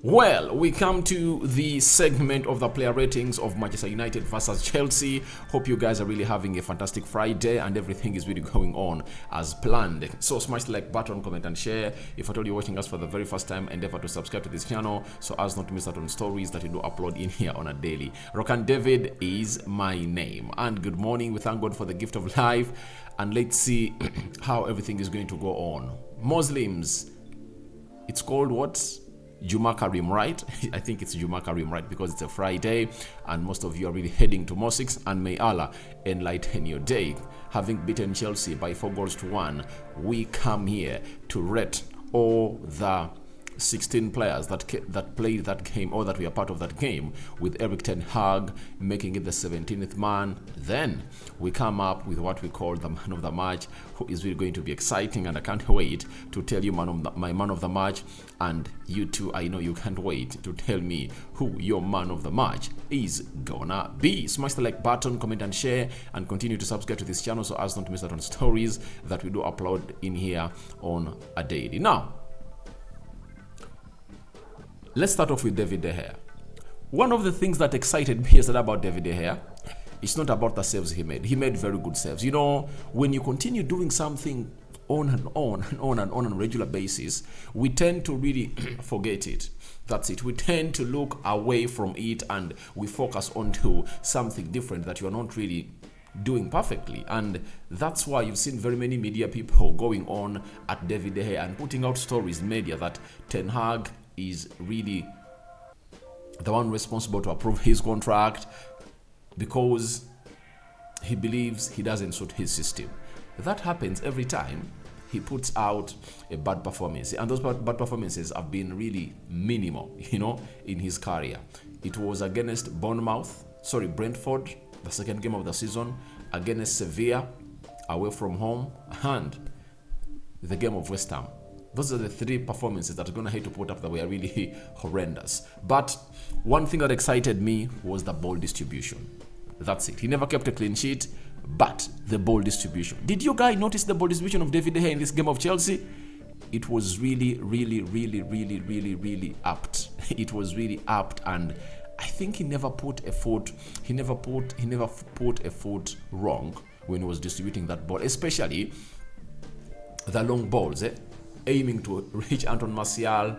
Well, we come to the segment of the player ratings of Manchester United versus Chelsea. Hope you guys are really having a fantastic Friday and everything is really going on as planned. So smash the like button, comment and share. If at all you're watching us for the very first time, endeavor to subscribe to this channel so as not to miss out on stories that we do upload in here on a daily. Rokan David is my name. And good morning. We thank God for the gift of life. And let's see how everything is going to go on. Muslims, it's called what? Juma Karim, right? I think it's Juma Karim, right? Because it's a Friday and most of you are really heading to mosques, and may Allah enlighten your day. Having beaten Chelsea by 4-1, we come here to rate all the 16 players that played that game or that were part of that game, with Erik ten Hag making it the 17th man. Then we come up with what we call the man of the match, who is really going to be exciting, and I can't wait to tell you my man of the match, and you too, I know you can't wait to tell me who your man of the match is gonna be. Smash the like button, comment and share, and continue to subscribe to this channel so as not to miss out on stories that we do upload in here on a daily. Now, let's start off with David De Gea. One of the things that excited me yesterday about David De Gea, it's not about the saves he made. He made very good saves. You know, when you continue doing something on and on and on and on a regular basis, we tend to really forget it. That's it. We tend to look away from it and we focus onto something different that you're not really doing perfectly. And that's why you've seen very many media people going on at David De Gea and putting out stories in media that Ten Hag is really the one responsible to approve his contract because he believes he doesn't suit his system. That happens every time he puts out a bad performance, and those bad performances have been really minimal, you know, in his career. It was against Brentford, the second game of the season, against Sevilla, away from home, and the game of West Ham. Those are the three performances that are going to hate to put up that were really horrendous. But one thing that excited me was the ball distribution. That's it. He never kept a clean sheet, but the ball distribution. Did you guys notice the ball distribution of David De Gea in this game of Chelsea? It was really apt. It was really apt, and I think he never put a foot wrong when he was distributing that ball, especially the long balls, aiming to reach Anton Martial,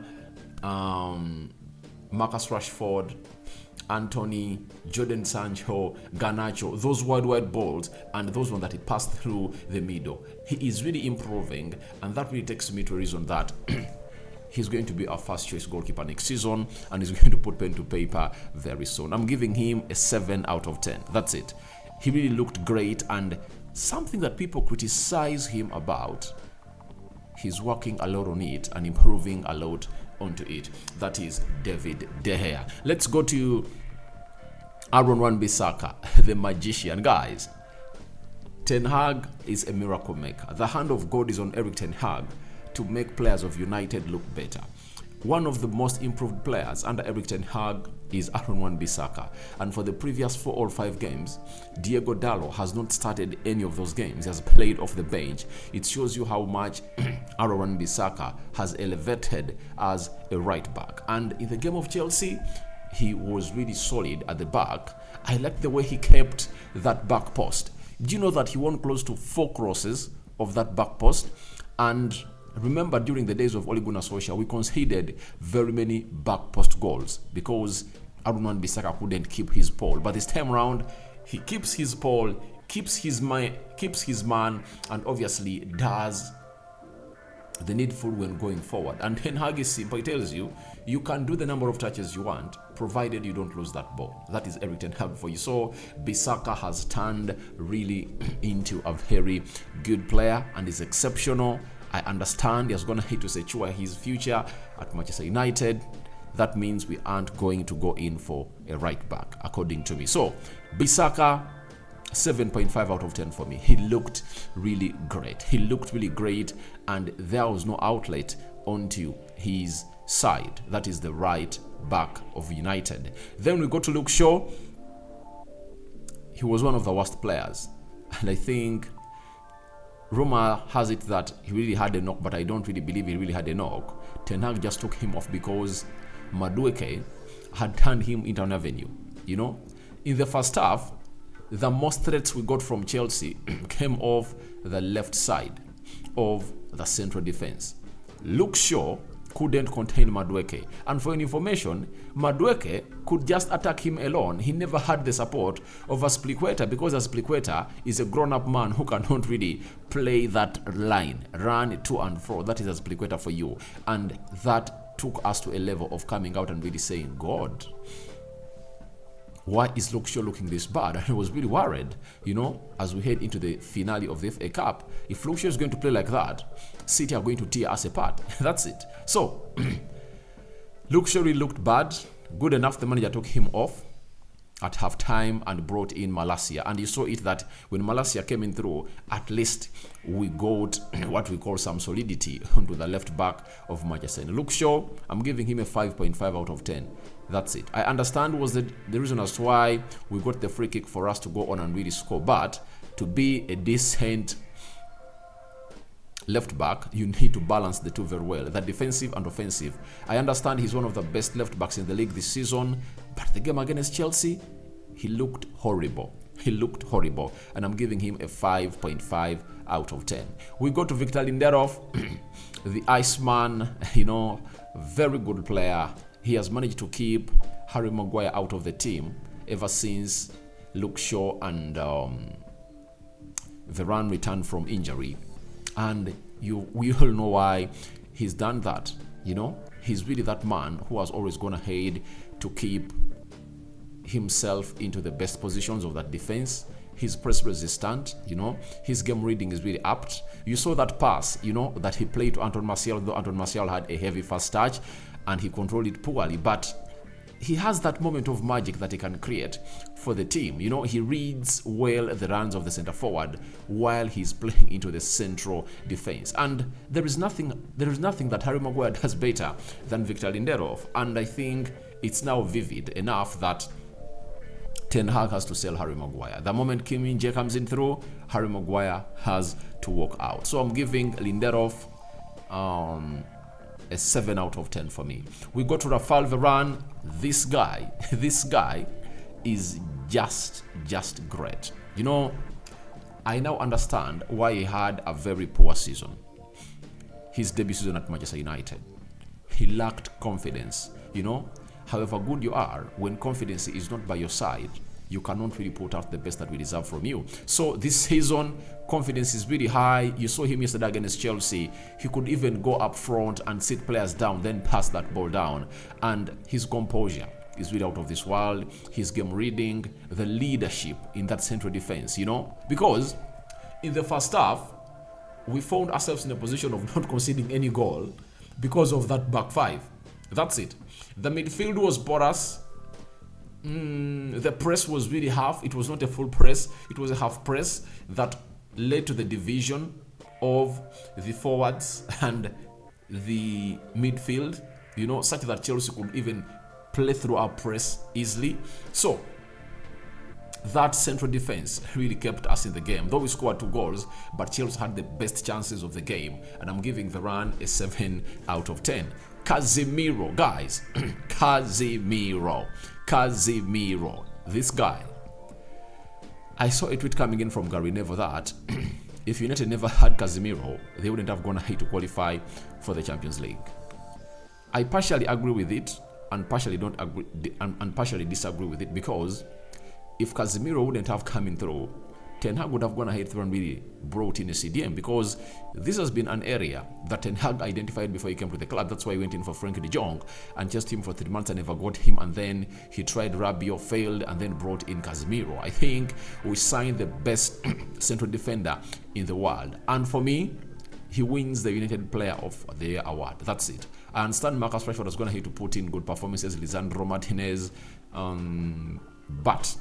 Marcus Rashford, Anthony, Jordan Sancho, Garnacho, those wide balls, and those ones that he passed through the middle. He is really improving, and that really takes me to a reason that he's going to be our first choice goalkeeper next season, and he's going to put pen to paper very soon. I'm giving him a 7 out of 10. That's it. He really looked great, and something that people criticize him about, he's working a lot on it and improving a lot onto it. That is David De Gea. Let's go to Aaron Wan-Bissaka, the magician. Guys, Ten Hag is a miracle maker. The hand of God is on Erik ten Hag to make players of United look better. One of the most improved players under Erik ten Hag is Aaron Wan-Bissaka, and for the previous 4 or 5 games, Diego Dallo has not started any of those games. He has played off the bench. It shows you how much Aaron Wan-Bissaka has elevated as a right back. And in the game of Chelsea, he was really solid at the back. I like the way he kept that back post. Do you know that he won close to 4 crosses of that back post? And remember, during the days of Ole Gunnar Solskjaer, we conceded very many back post goals because Aaron Wan-Bissaka couldn't keep his ball. But this time around, he keeps his ball, keeps his man, and obviously does the needful when going forward. And Ten Hag is simple. He tells you, you can do the number of touches you want, provided you don't lose that ball. That is Erik ten Hag for you. So Bissaka has turned really into a very good player and is exceptional. I understand he's going to hate to secure his future at Manchester United. That means we aren't going to go in for a right back, according to me. So Bissaka, 7.5 out of 10 for me. He looked really great. He looked really great, and there was no outlet onto his side. That is the right back of United. Then we go to Luke Shaw. He was one of the worst players, and I think rumor has it that he really had a knock, but I don't really believe he really had a knock. Ten Hag just took him off because Madueke had turned him into an avenue. In the first half, the most threats we got from Chelsea came off the left side of the central defense. Luke Shaw couldn't contain Madueke. And for your information, Madueke could just attack him alone. He never had the support of Azpilicueta, because Azpilicueta is a grown-up man who cannot really play that line, run to and fro. That is Azpilicueta for you. And that took us to a level of coming out and really saying, God, why is Luke Shaw looking this bad? And I was really worried, as we head into the finale of the FA Cup. If Luke Shaw is going to play like that, City are going to tear us apart. That's it. So, Luke Shaw really looked bad. Good enough, the manager took him off at halftime and brought in Malacia. And you saw it that when Malacia came in through, at least we got what we call some solidity onto the left back of Manchester United. Luke Shaw, I'm giving him a 5.5 out of 10. That's it. I understand was the reason as to why we got the free kick for us to go on and really score. But to be a decent left back, you need to balance the two very well, the defensive and offensive. I understand he's one of the best left backs in the league this season, but the game against Chelsea, he looked horrible. He looked horrible, and I'm giving him a 5.5 out of 10. We go to Victor Lindelof, the Iceman, very good player. He has managed to keep Harry Maguire out of the team ever since Luke Shaw and Varane returned from injury. And we all know why he's done that. He's really that man who has always gone ahead to keep himself into the best positions of that defense. He's press resistant, his game reading is really apt. You saw that pass, that he played to Anton Martial, though Anton Martial had a heavy first touch and he controlled it poorly, but he has that moment of magic that he can create for the team. He reads well the runs of the center forward while he's playing into the central defense. And there is nothing that Harry Maguire does better than Victor Lindelof. And I think it's now vivid enough that Ten Hag has to sell Harry Maguire. The moment Kim Min-jae comes in through, Harry Maguire has to walk out. So I'm giving Lindelof a 7 out of 10 for me. We go to Rafael Varane. This guy is just great. I now understand why he had a very poor season. His debut season at Manchester United. He lacked confidence. However good you are, when confidence is not by your side, you cannot really put out the best that we deserve from you. So this season, confidence is really high. You saw him yesterday against Chelsea. He could even go up front and sit players down, then pass that ball down. And his composure is really out of this world. His game reading, the leadership in that central defense, Because in the first half, we found ourselves in a position of not conceding any goal because of that back five. That's it. The midfield was porous. The press was really half. It was not a full press. It was a half press that led to the division of the forwards and the midfield, such that Chelsea could even play through our press easily. So that central defense really kept us in the game. Though we scored 2 goals, but Chelsea had the best chances of the game. And I'm giving Varane a 7 out of 10. Casemiro, guys. Casemiro. This guy. I saw a tweet coming in from Gary Neville that if United never had Casemiro, they wouldn't have gone ahead to qualify for the Champions League. I partially agree with it and partially don't agree and partially disagree with it, because if Casemiro wouldn't have come in through, Ten Hag would have gone ahead and really brought in a CDM, because this has been an area that Ten Hag identified before he came to the club. That's why he went in for Frankie de Jong and chased him for 3 months and never got him. And then he tried Rabiot, failed, and then brought in Casemiro. I think we signed the best central defender in the world. And for me, he wins the United Player of the Year award. That's it. I understand Marcus Rashford was going ahead to put in good performances, Lisandro Martinez, but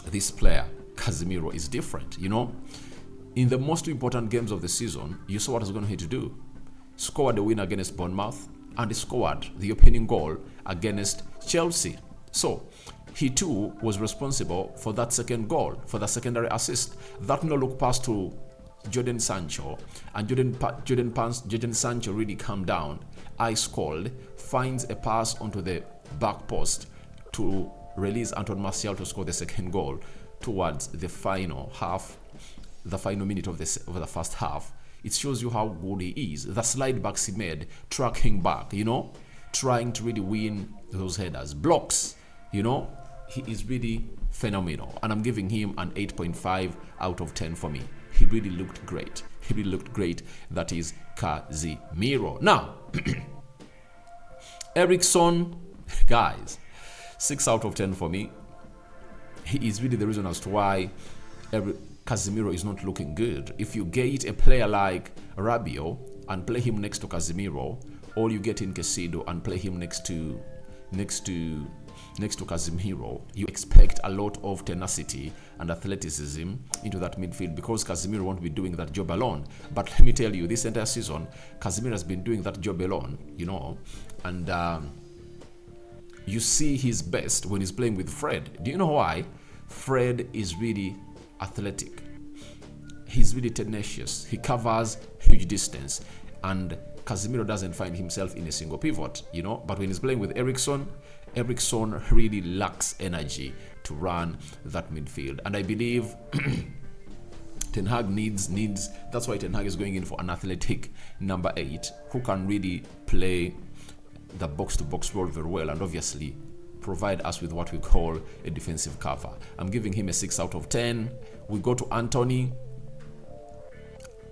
this player, Casemiro, is different. In the most important games of the season, you saw what he was going to do. Scored the win against Bournemouth and he scored the opening goal against Chelsea. So he too was responsible for that second goal, for the secondary assist. That no-look pass to Jadon Sancho, and Jadon Sancho really calmed down ice cold, finds a pass onto the back post to release Anton Martial to score the second goal towards the final minute of the first half. It shows you how good he is. The slide backs he made, tracking back, trying to really win those headers. Blocks, he is really phenomenal. And I'm giving him an 8.5 out of 10 for me. He really looked great. That is Casemiro. Now, Eriksen, guys, 6 out of 10 for me. He is really the reason as to why Casemiro is not looking good. If you get a player like Rabiot and play him next to Casemiro, or you get in Caicedo and play him next to Casemiro, you expect a lot of tenacity and athleticism into that midfield, because Casemiro won't be doing that job alone. But let me tell you, this entire season, Casemiro has been doing that job alone, and you see his best when he's playing with Fred. Do you know why? Fred is really athletic. He's really tenacious. He covers huge distance, and Casemiro doesn't find himself in a single pivot, But when he's playing with Eriksen really lacks energy to run that midfield. And I believe Ten Hag needs. That's why Ten Hag is going in for an athletic number 8 who can really play the box-to-box role very well, and obviously provide us with what we call a defensive cover. I'm giving him a 6 out of 10. We go to Anthony.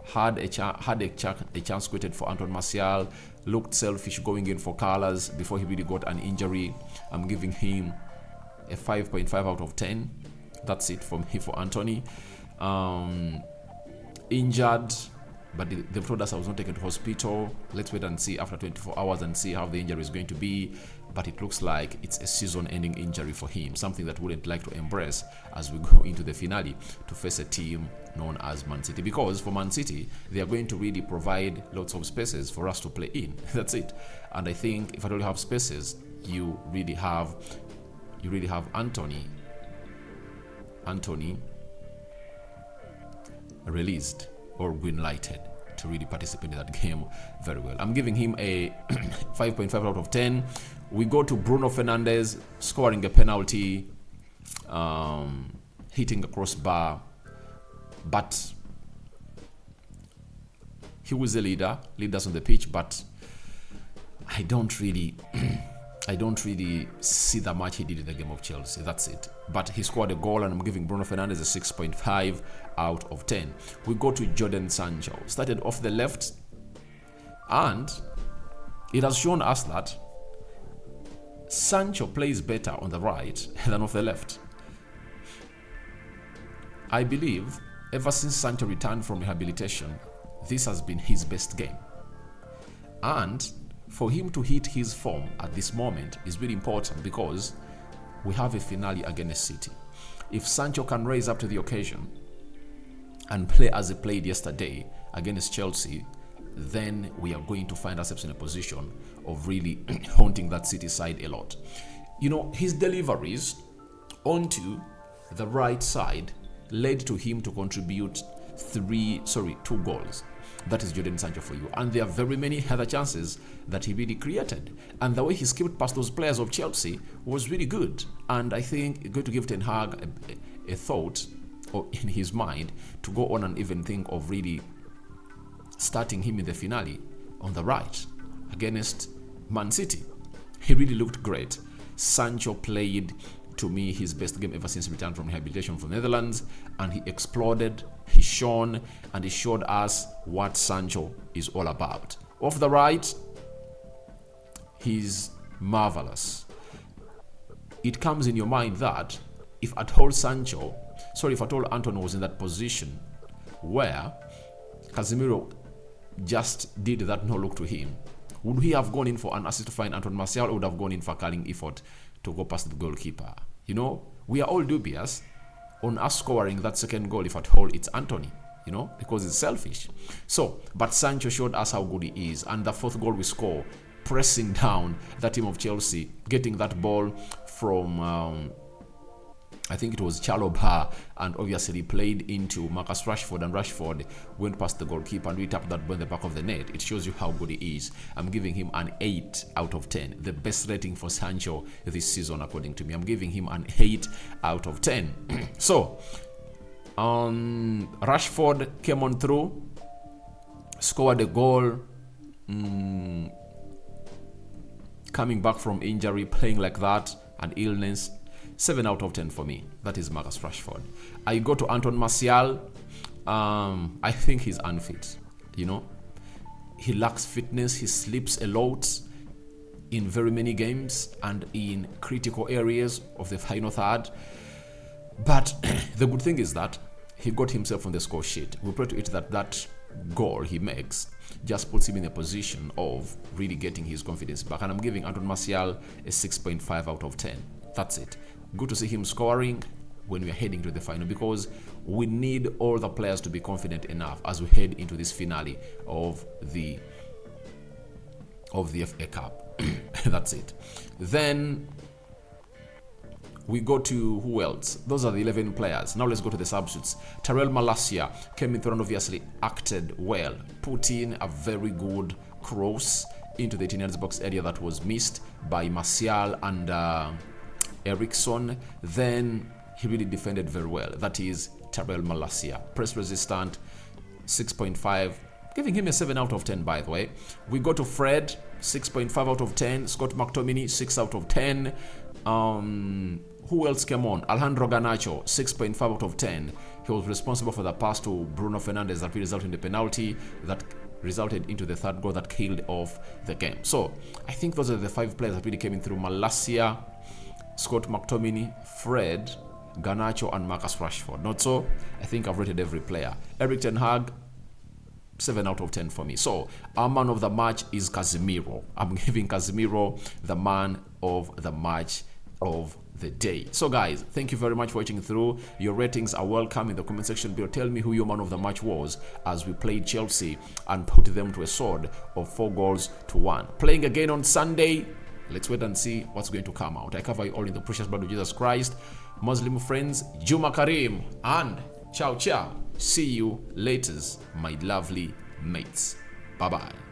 Had a chance created for Anton Martial. Looked selfish going in for colors before he really got an injury. I'm giving him a 5.5 out of 10. That's it from me for Anthony. Injured, but they told us I was not taken to hospital. Let's wait and see after 24 hours and see how the injury is going to be. But it looks like it's a season-ending injury for him, something that we wouldn't like to embrace as we go into the finale to face a team known as Man City. Because for Man City, they are going to really provide lots of spaces for us to play in. That's it. And I think if I don't have spaces, you really have Anthony released or green-lighted to really participate in that game very well. I'm giving him a 5.5 out of 10. We go to Bruno Fernandes scoring a penalty, hitting a crossbar, but he was the leaders on the pitch, but I don't really see that much he did in the game of Chelsea. That's it. But he scored a goal, and I'm giving Bruno Fernandes a 6.5 out of 10. We go to Jadon Sancho. Started off the left, and it has shown us that Sancho plays better on the right than off the left. I believe ever since Sancho returned from rehabilitation, this has been his best game. And for him to hit his form at this moment is really important, because we have a finale against City. If Sancho can rise up to the occasion and play as he played yesterday against Chelsea, then we are going to find ourselves in a position of really haunting that City side a lot. His deliveries onto the right side led to him to contribute 2 goals. That is Jadon Sancho for you. And there are very many other chances that he really created. And the way he skipped past those players of Chelsea was really good. And I think it's going to give Ten Hag a thought, or in his mind, to go on and even think of really starting him in the finale on the right against Man City. He really looked great. Sancho played, to me, his best game ever since he returned from rehabilitation from the Netherlands, and he exploded, he shone, and he showed us what Sancho is all about. Off the right, he's marvelous. It comes in your mind that if at all Anton was in that position where Casemiro just did that no look to him, would he have gone in for an assist to find Anton Martial, or would have gone in for a curling effort to go past the goalkeeper? We are all dubious on us scoring that second goal if at all it's Anthony, because it's selfish. But Sancho showed us how good he is, and the fourth goal we score, pressing down that team of Chelsea, getting that ball from I think it was Chalobah, and obviously played into Marcus Rashford, and Rashford went past the goalkeeper and we tapped that ball in the back of the net. It shows you how good he is. I'm giving him an 8 out of 10. The best rating for Sancho this season, according to me. I'm giving him an 8 out of 10. So, Rashford came on through, scored a goal, coming back from injury, playing like that, and illness. 7 out of 10 for me. That is Marcus Rashford. I go to Anton Martial. I think he's unfit. You know, he lacks fitness. He sleeps a lot in very many games and in critical areas of the final third. But the good thing is that he got himself on the score sheet. We pray to it that that goal he makes just puts him in a position of really getting his confidence back. And I'm giving Anton Martial a 6.5 out of 10. That's it. Good to see him scoring when we are heading to the final, because we need all the players to be confident enough as we head into this finale of the FA Cup. That's it. Then we go to who else? Those are the 11 players. Now let's go to the substitutes. Tyrell Malacia came in through and obviously acted well. Put in a very good cross into the 18 yards box area that was missed by Martial and Eriksson. Then he really defended very well. That is Tyrell Malacia. Press resistant, 6.5. Giving him a 7 out of 10, by the way. We go to Fred, 6.5 out of 10. Scott McTominay, 6 out of 10. Who else came on? Alejandro Garnacho, 6.5 out of 10. He was responsible for the pass to Bruno Fernandes that resulted in the penalty that resulted into the third goal that killed off the game. So I think those are the 5 players that really came in through: Malacia, Scott McTominay, Fred, Garnacho, and Marcus Rashford. Not so. I think I've rated every player. Erik ten Hag, 7 out of 10 for me. So our man of the match is Casemiro. I'm giving Casemiro the man of the match of the day. So guys, thank you very much for watching through. Your ratings are welcome in the comment section below. Tell me who your man of the match was as we played Chelsea and put them to a sword of 4-1. Playing again on Sunday. Let's wait and see what's going to come out. I cover you all in the precious blood of Jesus Christ. Muslim friends, Juma Karim, and ciao ciao. See you later, my lovely mates. Bye bye.